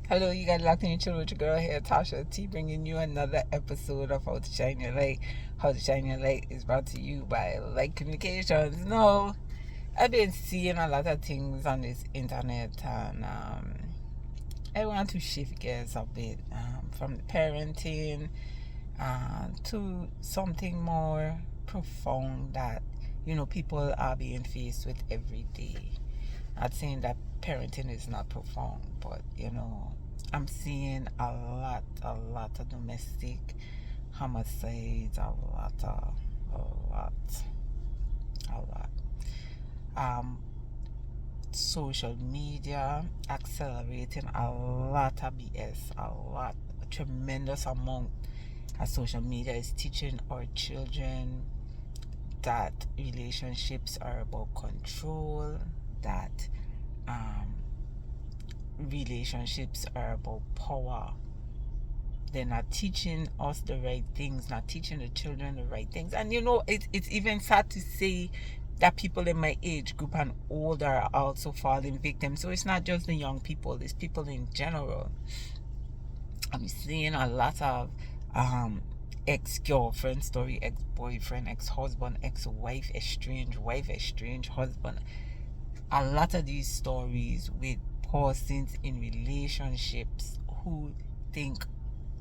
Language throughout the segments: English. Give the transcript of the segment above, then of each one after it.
Hello, you got locked in your chill with your girl here, Tasha T, bringing you another episode of How to Shine Your Light. How to Shine Your Light is brought to you by Light Communications. No, I've been seeing a lot of things on this internet, and I want to shift gears a bit from the parenting to something more profound that people are being faced with every day. Not saying that parenting is not profound, but I'm seeing a lot of domestic homicides, a lot, a lot. Um, Social media accelerating a lot of BS, a tremendous amount. As social media is teaching our children that relationships are about control, that um, relationships are about power. They're not teaching us the right things, not teaching the children the right things. And it's even sad to say that people in my age group and older are also falling victim. So it's not just the young people, it's people in general. I'm seeing a lot of ex-girlfriend story, ex-boyfriend, ex-husband, ex-wife, estranged wife, estranged husband. A lot of these stories with persons in relationships who think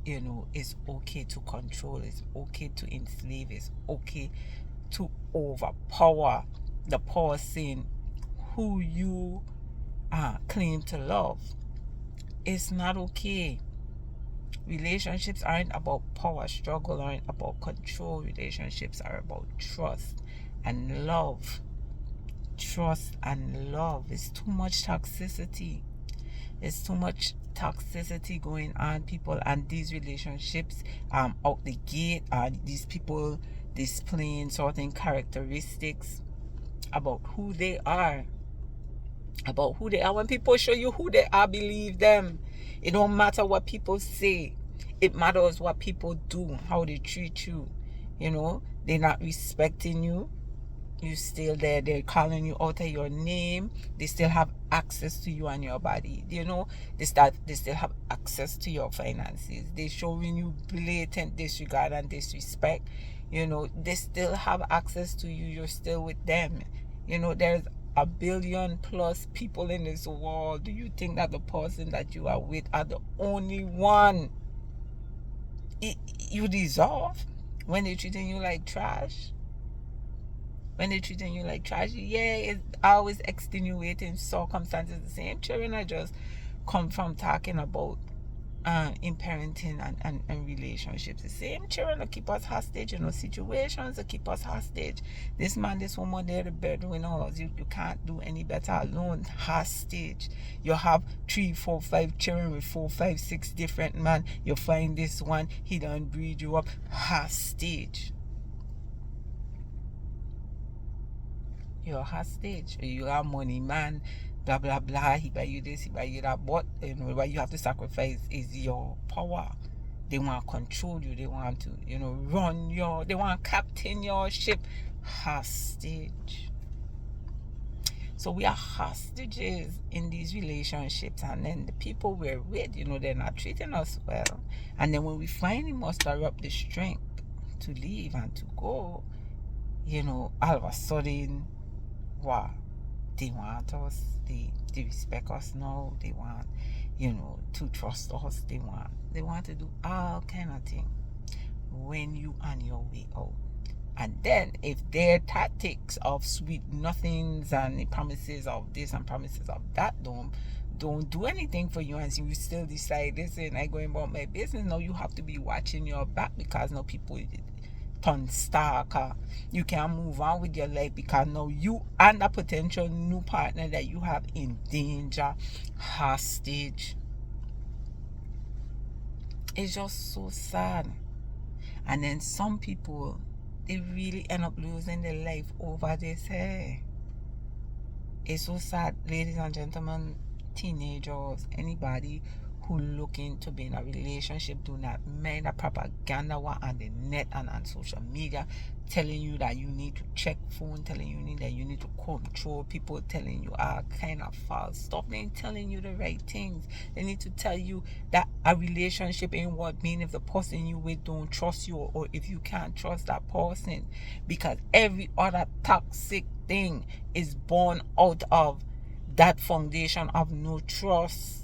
it's okay to control, it's okay to enslave, it's okay to overpower the person who you claim to love. It's not okay. Relationships aren't about power struggle, aren't about control. Relationships are about trust and love. Trust and love. It's too much toxicity. It's too much toxicity going on, people, and these relationships out the gate, and these people displaying certain characteristics about who they are. When people show you who they are, believe them. It don't matter what people say. It matters what people do, how they treat you. They're not respecting you. You still there. They're calling you out of your name. They still have access to you and your body. They still have access to your finances. They're showing you blatant disregard and disrespect. They still have access to you. You're still with them. There's a billion plus people in this world. Do you think that the person that you are with are the only one you deserve when they're treating you like trash? When they're treating you like trash, yeah, it's always extenuating circumstances. The same children I just come from talking about in parenting and relationships. The same children that keep us hostage, situations that keep us hostage. This man, this woman, they're the breadwinners. You can't do any better alone. Hostage. You have 3, 4, 5 children with 4, 5, 6 different men. You find this one, he done breed you up. Hostage. You're hostage. You are money man, blah blah blah. He buy you this, he buy you that. But what you have to sacrifice is your power. They want to control you. They want to, they want to captain your ship. Hostage. So we are hostages in these relationships, and then the people we're with, they're not treating us well. And then when we finally muster up the strength to leave and to go, all of a sudden, wow, they want us, they respect us now, they want to trust us, they want to do all kind of things when you on your way out. And then if their tactics of sweet nothings and the promises of this and promises of that don't do anything for you, and so you still decide, listen, I going about my business, now you have to be watching your back, because now people turn stalker. You can't move on with your life because now you and a potential new partner that you have in danger, hostage. It's just so sad. And then some people, they really end up losing their life over this. Hey, it's so sad, ladies and gentlemen, teenagers, anybody who looking to be in a relationship do not mind the propaganda on the net and on social media, telling you that you need to check phone, telling you that you need to control people, telling you all kind of false stuff. They ain't telling you the right things. They need to tell you that a relationship ain't what mean if the person you with don't trust you, or if you can't trust that person, because every other toxic thing is born out of that foundation of no trust.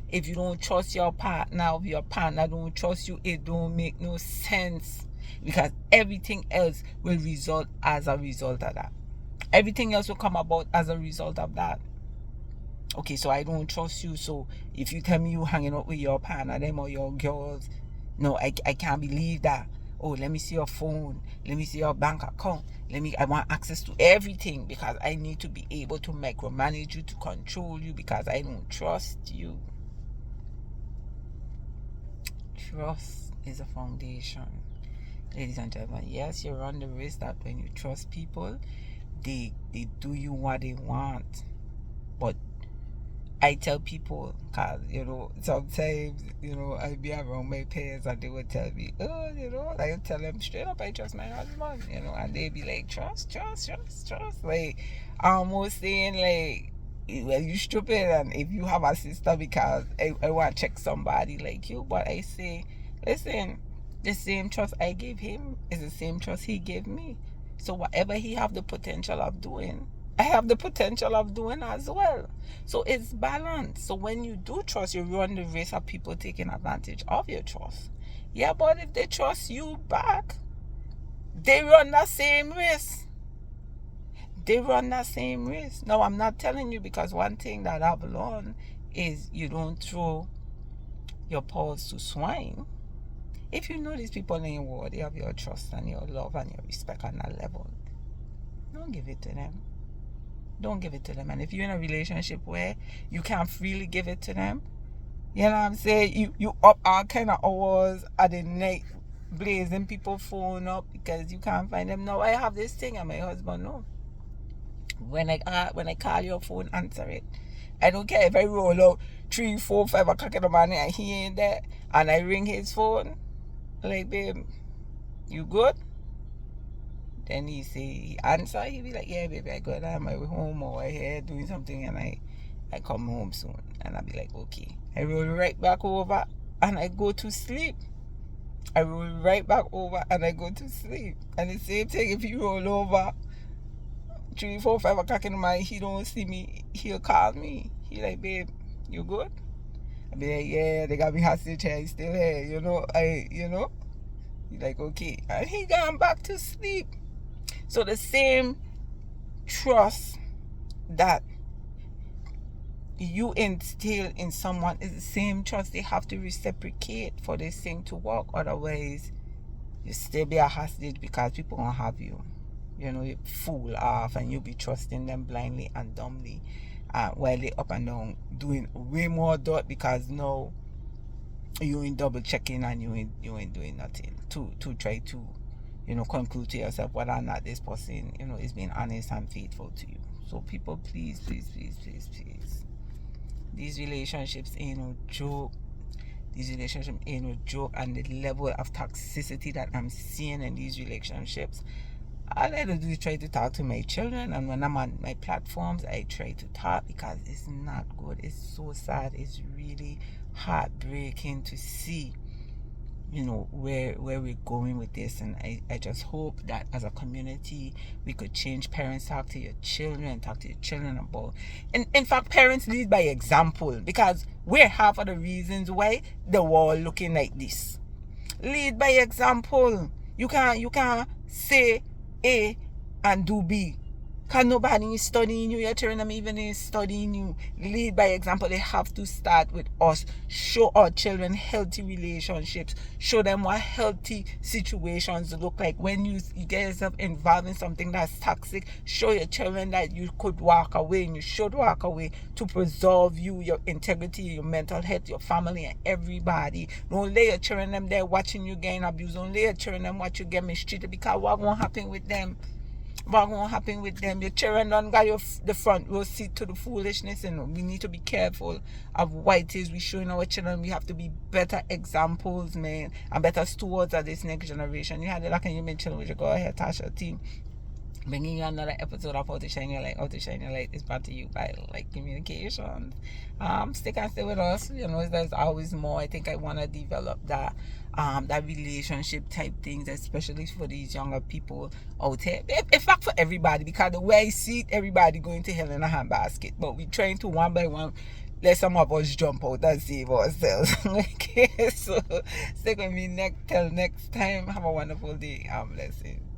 If you don't trust your partner, if your partner don't trust you, it don't make no sense, because everything else will result as a result of that. Everything else will come about as a result of that. Okay, so I don't trust you, so if you tell me you hanging out with your partner, them or your girls, no, I can't believe that. Oh, let me see your phone, let me see your bank account, I want access to everything, because I need to be able to micromanage you, to control you, because I don't trust you. Trust is a foundation, ladies and gentlemen. Yes, you run the risk that when you trust people, they do you what they want. But I tell people, because, sometimes, I be around my peers and they would tell me, I tell them straight up, I trust my husband, and they be like, trust. Like, almost saying, like, well, you stupid, and if you have a sister, because I want to check somebody like you. But I say, listen, the same trust I gave him is the same trust he gave me. So whatever he have the potential of doing, I have the potential of doing as well. So it's balanced. So when you do trust, you run the risk of people taking advantage of your trust. Yeah, but if they trust you back, they run that same risk. Now, I'm not telling you, because one thing that I've learned is you don't throw your paws to swine. If you know these people in your world, they have your trust and your love and your respect on that level, don't give it to them. And if you're in a relationship where you can't freely give it to them, you know what I'm saying? You up all kind of hours at the night, blazing people phone up because you can't find them. No, I have this thing, and my husband no. When I call your phone, answer it. I don't care if I roll out 3, 4, 5 o'clock in the morning and he ain't there, and I ring his phone, like, babe, you good? Then he answer, he be like, yeah, baby, I good, I'm home, or I here doing something, and I come home soon. And I be like, okay. I roll right back over and I go to sleep. And the same thing, if you roll over 3, 4, 5 o'clock in the morning, he don't see me, he'll call me. He like, babe, you good? I be like, yeah, they got me hostage here, he's still here, He like, okay. And he gone back to sleep. So the same trust that you instill in someone is the same trust they have to reciprocate for this thing to work. Otherwise, you still be a hostage, because people gonna have you. You fool off, and you'll be trusting them blindly and dumbly, while they up and down doing way more dirt, because now you ain't double checking and you ain't doing nothing to try to conclude to yourself whether or not this person is being honest and faithful to you. So people, please, these relationships ain't no joke. And the level of toxicity that I'm seeing in these relationships, all I do is try to talk to my children, and when I'm on my platforms, I try to talk, because it's not good. It's so sad. It's really heartbreaking to see, where we're going with this. And I just hope that as a community we could change. Parents, talk to your children about, and in fact, parents lead by example, because we're half of the reasons why the world looking like this. Lead by example. You can't say A and do B, because nobody is studying you. Your children even is studying you. Lead by example. They have to start with us. Show our children healthy relationships. Show them what healthy situations look like. When you get yourself involved in something that's toxic, show your children that you could walk away, and you should walk away, to preserve you, your integrity, your mental health, your family, and everybody. Don't lay your children them there watching you getting abused. Don't lay your children them watch you get mistreated, because what won't happen with them? what gonna happen with them? Your children don't got the front row seat to the foolishness, and we need to be careful of what it is we showing our children. We have to be better examples, man, and better stewards of this next generation. You had it like you mentioned with your Go Ahead Tasha team. Bringing you another episode of How to Shine Your Light. How to Shine Your Light is brought to you by Light Communications. Stick and stay with us. You know, there's always more. I think I want to develop that relationship type things, especially for these younger people out here. In fact, for everybody, because the way I see it, everybody going to hell in a handbasket. But we're trying to one by one let some of us jump out and save ourselves. Okay, so stick with me till next time. Have a wonderful day. Blessings.